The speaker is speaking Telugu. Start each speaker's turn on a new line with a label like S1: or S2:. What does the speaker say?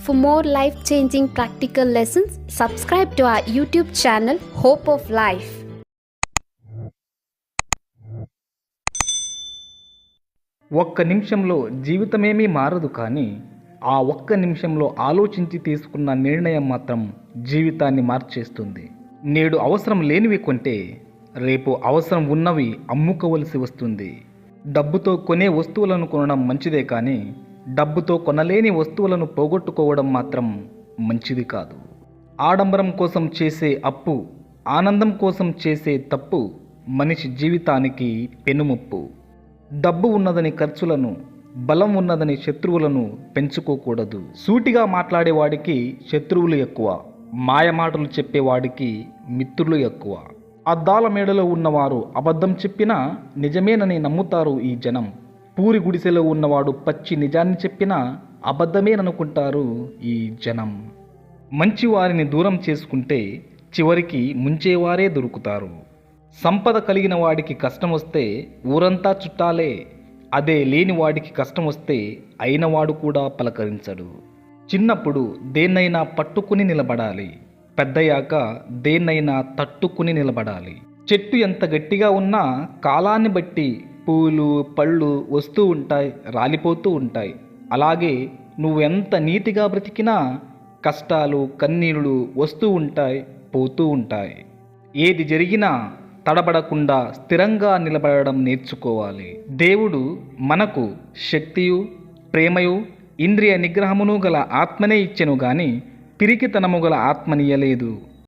S1: For more life-changing practical lessons, subscribe to our YouTube channel Hope of Life.
S2: ఒక్క నిమిషంలో జీవితమేమీ మారదు, కానీ ఆ ఒక్క నిమిషంలో ఆలోచించి తీసుకున్న నిర్ణయం మాత్రం జీవితాన్ని మార్చేస్తుంది. నేడు అవసరం లేనివి కొంటే రేపు అవసరం ఉన్నవి అమ్ముకోవలసి వస్తుంది. డబ్బుతో కొనే వస్తువులను కొనడం మంచిదే, కానీ డబ్బుతో కొనలేని వస్తువులను పోగొట్టుకోవడం మాత్రం మంచిది కాదు. ఆడంబరం కోసం చేసే అప్పు, ఆనందం కోసం చేసే తప్పు మనిషి జీవితానికి పెనుముప్పు. డబ్బు ఉన్నదని ఖర్చులను, బలం ఉన్నదని శత్రువులను పెంచుకోకూడదు. సూటిగా మాట్లాడేవాడికి శత్రువులు ఎక్కువ, మాయమాటలు చెప్పేవాడికి మిత్రులు ఎక్కువ. అద్దాల మేడలో ఉన్నవారు అబద్ధం చెప్పినా నిజమేనని నమ్ముతారు ఈ జనం. పూరి గుడిసెలో ఉన్నవాడు పచ్చి నిజాన్ని చెప్పినా అబద్ధమేననుకుంటారు ఈ జనం. మంచి వారిని దూరం చేసుకుంటే చివరికి ముంచేవారే దొరుకుతారు. సంపద కలిగిన వాడికి కష్టం వస్తే ఊరంతా చుట్టాలే. అదే లేని వాడికి కష్టం వస్తే అయినవాడు కూడా పలకరించడు. చిన్నప్పుడు దేన్నైనా పట్టుకుని నిలబడాలి, పెద్దయ్యాక దేన్నైనా తట్టుకుని నిలబడాలి. చెట్టు ఎంత గట్టిగా ఉన్నా కాలాన్ని బట్టి పూలు పళ్ళు వస్తూ ఉంటాయి, రాలిపోతూ ఉంటాయి. అలాగే నువ్వెంత నీతిగా బ్రతికినా కష్టాలు కన్నీళ్లు వస్తూ ఉంటాయి, పోతూ ఉంటాయి. ఏది జరిగినా తడబడకుండా స్థిరంగా నిలబడడం నేర్చుకోవాలి. దేవుడు మనకు శక్తియు, ప్రేమయు, ఇంద్రియ నిగ్రహమును గల ఆత్మనే ఇచ్చెను గాని పిరికితనము గల ఆత్మనియలేదు.